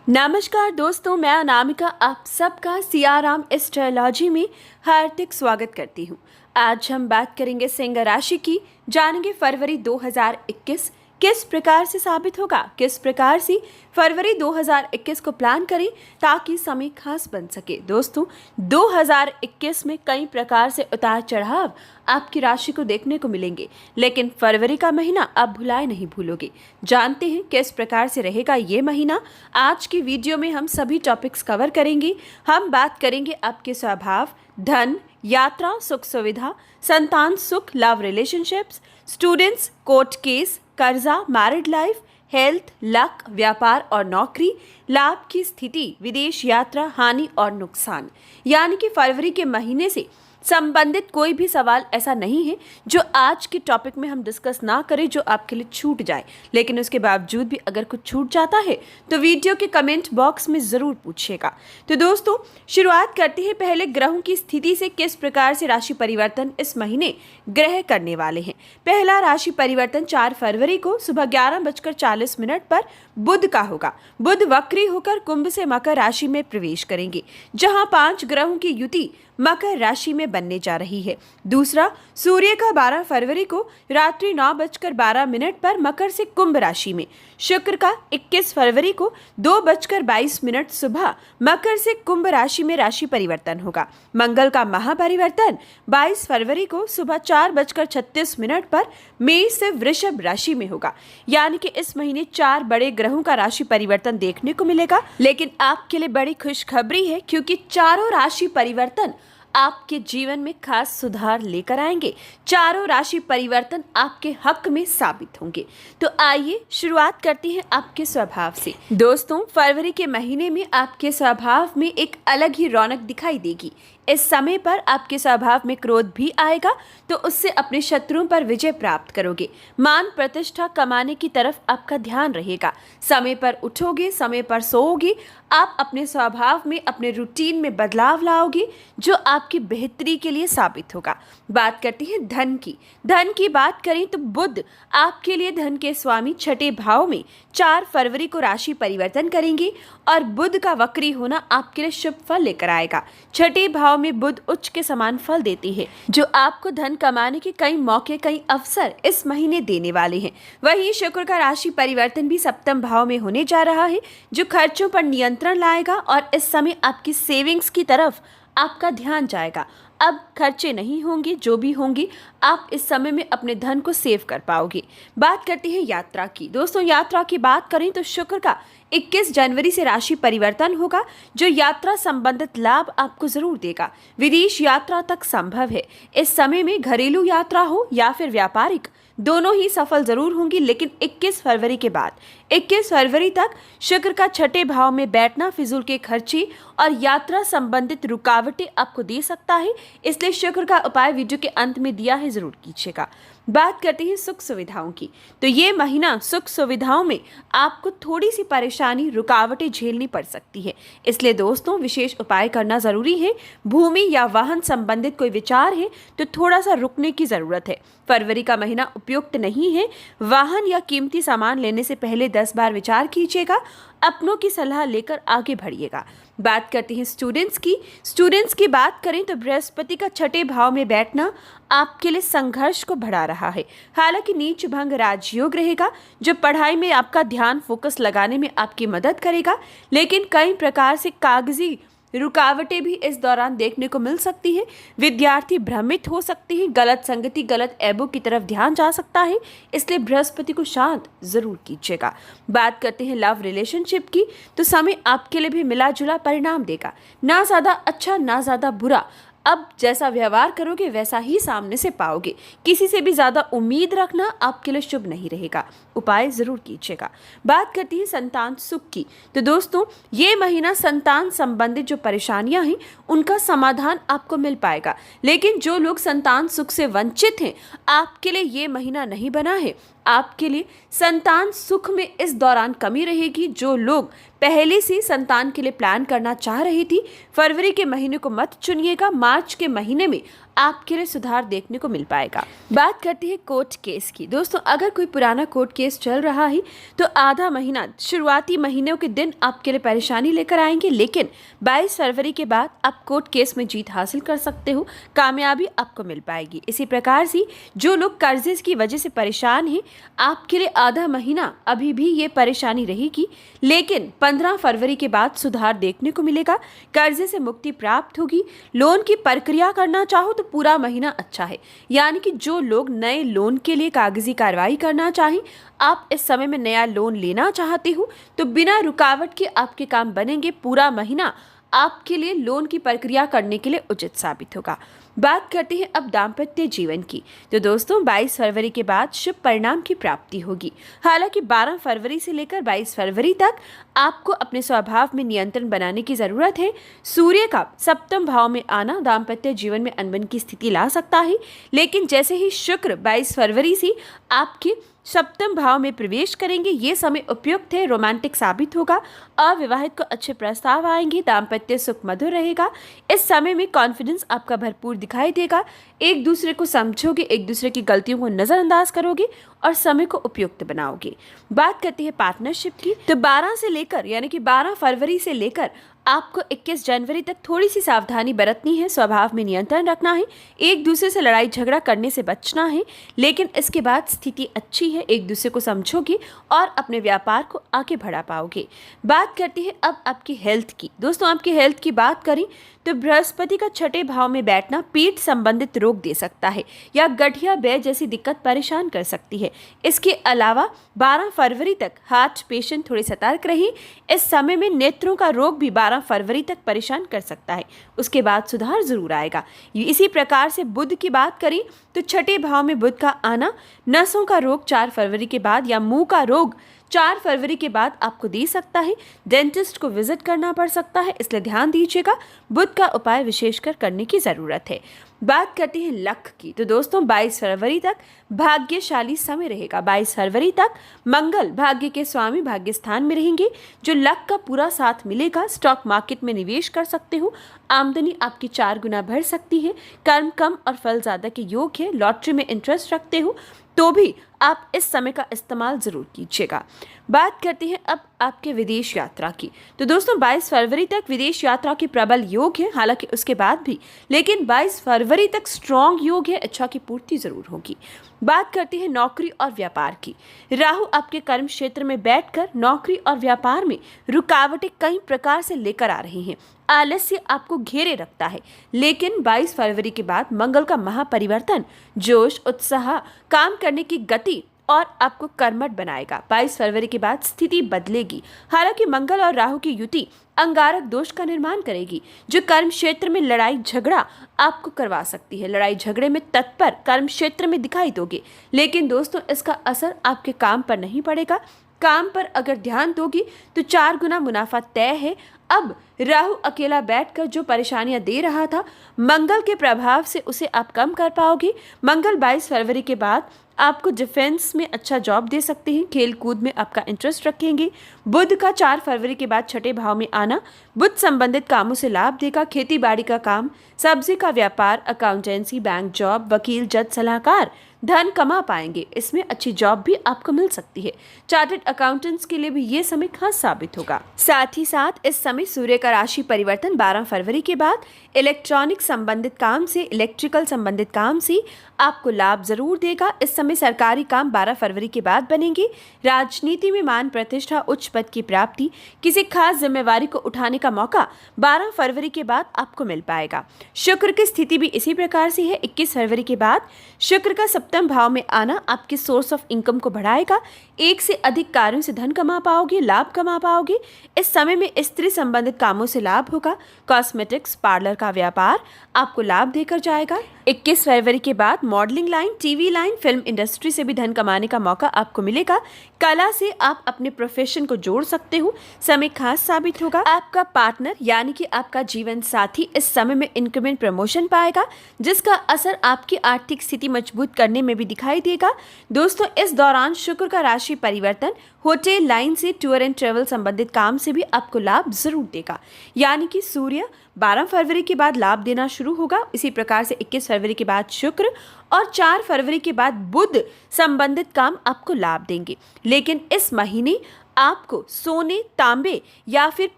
नमस्कार दोस्तों, मैं अनामिका आप सबका सियाराम एस्ट्रोलॉजी में हार्दिक स्वागत करती हूँ। आज हम बात करेंगे सिंह राशि की। जानेंगे फरवरी 2021 किस प्रकार से साबित होगा, किस प्रकार से फरवरी 2021 को प्लान करें ताकि समय खास बन सके। दोस्तों, 2021 में कई प्रकार से उतार चढ़ाव आपकी राशि को देखने को मिलेंगे, लेकिन फरवरी का महीना अब भुलाए नहीं भूलोगे। जानते हैं किस प्रकार से रहेगा ये महीना। आज की वीडियो में हम सभी टॉपिक्स कवर करेंगे। हम बात करेंगे आपके स्वभाव, धन, यात्रा, सुख सुविधा, संतान सुख, love relationships, students, court case, कर्जा, मैरिड लाइफ, हेल्थ, लक, व्यापार और नौकरी, लाभ की स्थिति, विदेश यात्रा, हानि और नुकसान। यानी कि फरवरी के महीने से संबंधित कोई भी सवाल ऐसा नहीं है जो आज के टॉपिक में हम डिस्कस ना करें जो आपके लिए छूट जाए। लेकिन उसके बावजूद भी अगर कुछ छूट जाता है तो वीडियो के कमेंट बॉक्स में ज़रूर पूछिएगा। तो दोस्तों, शुरुआत करते हैं पहले ग्रहों की स्थिति से। किस प्रकार से राशि परिवर्तन इस महीने ग्रह करने वाले हैं। पहला राशि परिवर्तन 4 फरवरी को सुबह 11:40 पर बुध का होगा। बुध वक्री होकर कुंभ से मकर राशि में प्रवेश करेंगे, जहां 5 ग्रहों की युति मकर राशि में बनने जा रही है। दूसरा, सूर्य का 12 फरवरी को रात्रि 9:12 पर मकर से कुंभ राशि में, शुक्र का 21 फरवरी को 2:22 सुबह मकर से कुंभ राशि में राशि परिवर्तन होगा। मंगल का महापरिवर्तन 22 फरवरी को सुबह 4:36 पर मेष से वृषभ राशि में होगा। यानी कि इस महीने 4 बड़े ग्रहों का राशि परिवर्तन देखने को मिलेगा। लेकिन आपके लिए बड़ी खुशखबरी है, क्योंकि चारों राशि परिवर्तन आपके जीवन में खास सुधार लेकर आएंगे। चारों राशि परिवर्तन आपके हक में साबित होंगे। तो आइए शुरुआत करते हैं आपके स्वभाव से। दोस्तों, फरवरी के महीने में आपके स्वभाव में एक अलग ही रौनक दिखाई देगी। इस समय पर आपके स्वभाव में क्रोध भी आएगा, तो उससे अपने शत्रुओं पर विजय प्राप्त करोगे। मान प्रतिष्ठा कमाने की तरफ आपका ध्यान रहेगा। समय पर उठोगे, समय पर सोओगे। आप अपने स्वभाव में, अपने रूटीन में बदलाव लाओगे, जो आपकी बेहतरी के लिए साबित होगा। बात करते हैं धन की। धन की बात करें तो बुध आपके लिए धन के स्वामी छठे भाव में 4 फरवरी को राशि परिवर्तन करेंगे, और बुध का वक्री होना आपके लिए शुभ फल लेकर आएगा। छठे भाव में बुध उच्च के समान फल देती है, जो आपको धन कमाने के कई मौके, कई अवसर इस महीने देने वाले हैं। वहीं शुक्र का राशि परिवर्तन भी सप्तम भाव में होने जा रहा है, जो खर्चों पर नियंत्रण लाएगा, और इस समय आपकी सेविंग्स की तरफ आपका ध्यान जाएगा। अब खर्चे नहीं होंगे, जो भी होंगे आप इस समय में अपने धन को सेव कर पाओगे। बात करते हैं यात्रा की। दोस्तों, यात्रा की बात करें तो शुक्र का 21 जनवरी से राशि परिवर्तन होगा, जो यात्रा संबंधित लाभ आपको जरूर देगा। विदेश यात्रा तक संभव है। इस समय में घरेलू यात्रा हो या फिर व्यापारिक, दोनों ही सफल जरूर होंगी। लेकिन 21 फरवरी के बाद 21 फरवरी तक शुक्र का छठे भाव में बैठना फिजूल के खर्चे और यात्रा संबंधित रुकावटें आपको दे सकता है। इसलिए शुक्र का उपाय वीडियो के अंत में दिया है, जरूर कीजिएगा। बात करते हैं सुख सुविधाओं की। तो ये महीना सुख सुविधाओं में आपको थोड़ी सी परेशानी, रुकावटें झेलनी पड़ सकती है। इसलिए दोस्तों, विशेष उपाय करना जरूरी है। भूमि या वाहन संबंधित कोई विचार है तो थोड़ा सा रुकने की जरूरत है। फरवरी का महीना उपयुक्त नहीं है। वाहन या कीमती सामान लेने से पहले 10 बार विचार कीजिएगा। अपनों की सलाह लेकर आगे बढ़िएगा। बात करते हैं स्टूडेंट्स की। स्टूडेंट्स की बात करें तो बृहस्पति का छठे भाव में बैठना आपके लिए संघर्ष को बढ़ा रहा है। हालांकि नीच भंग राजयोग रहेगा, जो पढ़ाई में आपका ध्यान फोकस लगाने में आपकी मदद करेगा। लेकिन कई प्रकार से कागजी रुकावटें भी इस दौरान देखने को मिल सकती है। विद्यार्थी भ्रमित हो सकते हैं। गलत संगति, गलत ऐबों की तरफ ध्यान जा सकता है। इसलिए बृहस्पति को शांत जरूर कीजिएगा। बात करते हैं लव रिलेशनशिप की। तो समय आपके लिए भी मिला जुला परिणाम देगा। ना ज़्यादा अच्छा, ना ज़्यादा बुरा। अब जैसा व्यवहार करोगे वैसा ही सामने से पाओगे। किसी से भी ज़्यादा उम्मीद रखना आपके लिए शुभ नहीं रहेगा। उपाय ज़रूर कीजिएगा। बात करती है संतान सुख की। तो दोस्तों, ये महीना संतान संबंधित जो परेशानियां हैं उनका समाधान आपको मिल पाएगा। लेकिन जो लोग संतान सुख से वंचित हैं, आपके लिए ये महीना नहीं बना है। आपके लिए संतान सुख में इस दौरान कमी रहेगी। जो लोग पहले से संतान के लिए प्लान करना चाह रही थी, फरवरी के महीने को मत चुनिएगा। मार्च के महीने में आपके लिए सुधार देखने को मिल पाएगा। बात करते हैं कोर्ट केस की। दोस्तों, अगर कोई पुराना कोर्ट केस चल रहा है तो आधा महीना शुरुआती महीनों के दिन आपके लिए परेशानी लेकर आएंगे, लेकिन 22 फरवरी के बाद आप कोर्ट केस में जीत हासिल कर सकते हो, कामयाबी आपको मिल पाएगी। इसी प्रकार से जो लोग कर्जे की वजह से परेशान हैं, आपके लिए आधा महीना अभी भी ये परेशानी रहेगी, लेकिन 15 फरवरी के बाद सुधार देखने को मिलेगा। कर्जे से मुक्ति प्राप्त होगी। लोन की प्रक्रिया करना चाहो तो पूरा महीना अच्छा है, यानी कि जो लोग नए लोन के लिए कागजी कार्रवाई करना चाहें, आप इस समय में नया लोन लेना चाहते हो तो बिना रुकावट के आपके काम बनेंगे। पूरा महीना आपके लिए लोन की प्रक्रिया करने के लिए उचित साबित होगा। बात करते हैं अब दाम्पत्य जीवन की। तो दोस्तों, 22 फरवरी के बाद शुभ परिणाम की प्राप्ति होगी। हालांकि 12 फरवरी से लेकर 22 फरवरी तक आपको अपने स्वभाव में नियंत्रण बनाने की जरूरत है। सूर्य का सप्तम भाव में आना दाम्पत्य जीवन में अनबन की स्थिति ला सकता है, लेकिन जैसे ही शुक्र 22 फरवरी से आपके सप्तम भाव में प्रवेश करेंगे, ये समय उपयुक्त है, रोमांटिक साबित होगा। अविवाहित को अच्छे प्रस्ताव आएंगे, दाम्पत्य सुख मधुर रहेगा। इस समय में कॉन्फिडेंस आपका भरपूर दिखाई देगा। एक दूसरे को समझोगे, एक दूसरे की गलतियों को नजरअंदाज करोगे और समय को उपयुक्त बनाओगे। बात करते हैं पार्टनरशिप की। तो 12 से लेकर यानी कि 12 फरवरी से लेकर आपको 21 जनवरी तक थोड़ी सी सावधानी बरतनी है, स्वभाव में नियंत्रण रखना है, एक दूसरे से लड़ाई झगड़ा करने से बचना है, लेकिन इसके बाद स्थिति अच्छी है, एक दूसरे को समझोगे और अपने व्यापार को आगे बढ़ा पाओगे। बात करते हैं अब आपकी हेल्थ की। दोस्तों, आपकी हेल्थ की बात करें तो बृहस्पति का छठे भाव में बैठना पीठ संबंधित रोग दे सकता है या गठिया बैय जैसी दिक्कत परेशान कर सकती है। इसके अलावा 12 फरवरी तक हार्ट पेशेंट थोड़े सतर्क रहिए। इस समय में नेत्रों का रोग भी 12 फरवरी तक परेशान कर सकता है, उसके बाद सुधार जरूर आएगा। इसी प्रकार से बुध की बात करें तो छठे भाव में बुध का आना नसों का रोग 4 फरवरी के बाद या मुंह का रोग 4 फरवरी के बाद आपको दे सकता है। डेंटिस्ट को विजिट करना पड़ सकता है, इसलिए ध्यान दीजिएगा। बुध का उपाय विशेषकर करने की जरूरत है। बात करते हैं लक की। तो दोस्तों, 22 फरवरी तक भाग्यशाली समय रहेगा। 22 फरवरी तक मंगल भाग्य के स्वामी भाग्य स्थान में रहेंगे, जो लक का पूरा साथ मिलेगा। स्टॉक मार्केट में निवेश कर सकते हो, आमदनी आपकी 4 गुना बढ़ सकती है। कर्म कम और फल ज्यादा के योग है। लॉटरी में इंटरेस्ट रखते हो तो भी आप इस समय का इस्तेमाल जरूर कीजिएगा। बात करते हैं अब आपके विदेश यात्रा की। तो दोस्तों, 22 फरवरी तक विदेश यात्रा के प्रबल योग है, हालांकि उसके बाद भी, लेकिन 22 फरवरी तक स्ट्रॉन्ग योग है, इच्छा की पूर्ति जरूर होगी। बात करते हैं नौकरी और व्यापार की। राहु आपके कर्म क्षेत्र में बैठकर नौकरी और व्यापार में रुकावटें कई प्रकार से लेकर आ रही हैं। आलस्य आपको घेरे रखता है, लेकिन 22 फरवरी के बाद मंगल का महापरिवर्तन जोश, उत्साह, काम करने की गति और आपको कर्मठ बनाएगा। 22 फरवरी के बाद स्थिति बदलेगी। हालांकि मंगल और राहु की युति अंगारक दोष का निर्माण करेगी, जो कर्म क्षेत्र में लड़ाई झगड़ा आपको करवा सकती है। लड़ाई झगड़े में तत्पर कर्म क्षेत्र में दिखाई दोगे, लेकिन दोस्तों इसका असर आपके काम पर नहीं पड़ेगा। काम पर अगर ध्यान दोगी तो 4 गुना मुनाफा तय है। अब राहु अकेला बैठकर जो परेशानियां दे रहा था, मंगल के प्रभाव से उसे आप कम कर पाओगे। मंगल 22 फरवरी के बाद आपको डिफेंस में अच्छा जॉब दे सकते हैं, खेल कूद में आपका इंटरेस्ट रखेंगे। बुध का 4 फरवरी के बाद छठे भाव में आना बुध संबंधित कामों से लाभ देगा। खेती बाड़ी का काम, सब्जी का व्यापार, अकाउंटेंसी, बैंक जॉब, वकील, जज, सलाहकार धन कमा पाएंगे। इसमें अच्छी जॉब भी आपको मिल सकती है। चार्टर्ड अकाउंटेंट्स के लिए भी ये समय खास साबित होगा। साथ ही साथ इस समय सूर्य का राशि परिवर्तन 12 फरवरी के बाद इलेक्ट्रॉनिक संबंधित काम से, इलेक्ट्रिकल संबंधित काम से आपको लाभ जरूर देगा। इस समय सरकारी काम 12 फरवरी के बाद बनेंगे। राजनीति में मान प्रतिष्ठा, उच्च पद की प्राप्ति, किसी खास जिम्मेवारी को उठाने का मौका 12 फरवरी के बाद आपको मिल पाएगा। शुक्र की स्थिति भी इसी प्रकार से है। 21 फरवरी के बाद शुक्र का सप्तम भाव में आना आपके सोर्स ऑफ इनकम को बढ़ाएगा। एक से अधिक कार्यों से धन कमा पाओगे, लाभ कमा पाओगे। इस समय में स्त्री संबंधित कामों से लाभ होगा। कॉस्मेटिक्स, पार्लर का व्यापार आपको लाभ देकर जाएगा। 21 फरवरी के बाद modelling line, TV line, film industry से भी धन कमाने का मौका आपको मिलेगा। कला से आप अपने प्रोफेशन को जोड़ सकते हो। समय खास साबित होगा। आपका पार्टनर यानी कि आपका जीवन साथी इस समय में इंक्रीमेंट, प्रमोशन पाएगा, जिसका असर आपकी आर्थिक स्थिति मजबूत करने में भी दिखाई देगा। दोस्तों, इस दौरान शुक्र का राशि परिवर्तन होटल लाइन से, टूर एंड ट्रेवल संबंधित काम से भी आपको लाभ जरूर देगा। यानी कि सूर्य 12 फरवरी के बाद लाभ देना शुरू होगा। इसी प्रकार से 21 फरवरी के बाद शुक्र और 4 फरवरी के बाद बुध संबंधित काम आपको लाभ देंगे। लेकिन इस महीने आपको सोने, तांबे या फिर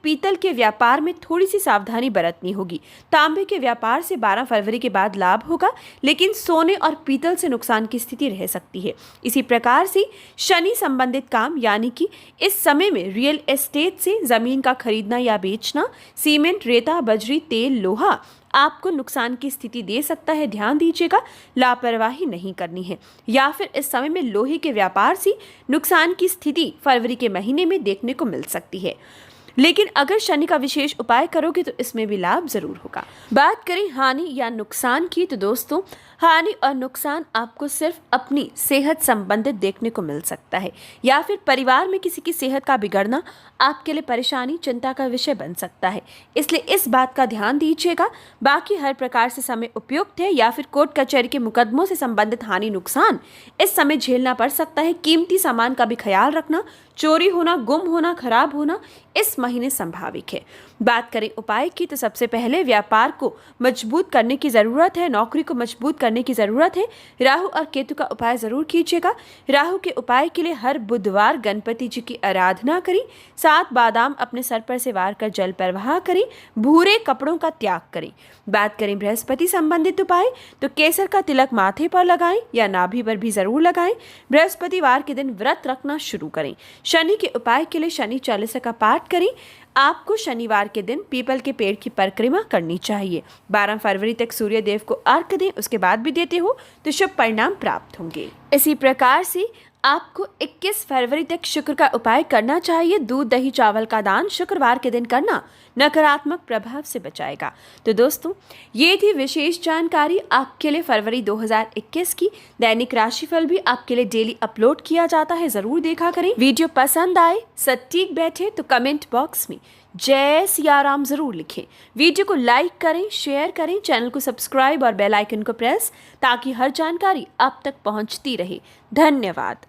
पीतल के व्यापार में थोड़ी सी सावधानी बरतनी होगी। तांबे के व्यापार से 12 फरवरी के बाद लाभ होगा, लेकिन सोने और पीतल से नुकसान की स्थिति रह सकती है। इसी प्रकार से शनि संबंधित काम यानी कि इस समय में रियल एस्टेट से जमीन का खरीदना या बेचना, सीमेंट, रेता, बजरी, तेल, लोहा आपको नुकसान की स्थिति दे सकता है। ध्यान दीजिएगा, लापरवाही नहीं करनी है। या फिर इस समय में लोहे के व्यापार से नुकसान की स्थिति फरवरी के महीने में देखने को मिल सकती है। लेकिन अगर शनि का विशेष उपाय करोगे तो इसमें भी लाभ जरूर होगा। बात करें हानि या नुकसान की, तो दोस्तों हानि और नुकसान आपको सिर्फ अपनी सेहत संबंधित देखने को मिल सकता है, या फिर परिवार में किसी की सेहत का बिगड़ना आपके लिए परेशानी, चिंता का विषय बन सकता है। इसलिए इस बात का ध्यान दीजिएगा। बाकी हर प्रकार से समय उपयुक्त है, या फिर कोर्ट कचहरी के मुकदमों से संबंधित हानि नुकसान इस समय झेलना पड़ सकता है। कीमती सामान का भी ख्याल रखना, चोरी होना, गुम होना, खराब होना इस महीने संभावित है। बात करें उपाय की, तो सबसे पहले व्यापार को मजबूत करने की ज़रूरत है, नौकरी को मजबूत करने की ज़रूरत है। राहु और केतु का उपाय ज़रूर कीजिएगा। राहु के उपाय के लिए हर बुधवार गणपति जी की आराधना करें, 7 बादाम अपने सर पर से वार कर जल प्रवाह करें, भूरे कपड़ों का त्याग करें। बात करें बृहस्पति संबंधित उपाय, तो केसर का तिलक माथे पर लगाएं या नाभि पर भी ज़रूर लगाएं। बृहस्पतिवार के दिन व्रत रखना शुरू करें। शनि के उपाय के लिए शनि चालीसा का पाठ करें। आपको शनिवार के दिन पीपल के पेड़ की परिक्रमा करनी चाहिए। 12 फरवरी तक सूर्य देव को अर्घ्य दें, उसके बाद भी देते हो तो शुभ परिणाम प्राप्त होंगे। इसी प्रकार से आपको 21 फरवरी तक शुक्र का उपाय करना चाहिए। दूध, दही, चावल का दान शुक्रवार के दिन करना नकारात्मक प्रभाव से बचाएगा। तो दोस्तों ये थी विशेष जानकारी आपके लिए फरवरी 2021 की। दैनिक राशिफल भी आपके लिए डेली अपलोड किया जाता है, जरूर देखा करें। वीडियो पसंद आए, सटीक बैठे तो कमेंट बॉक्स में जय सिया राम जरूर लिखें। वीडियो को लाइक करें, शेयर करें, चैनल को सब्सक्राइब और बेल आइकन को प्रेस, ताकि हर जानकारी आप तक पहुंचती रहे। धन्यवाद।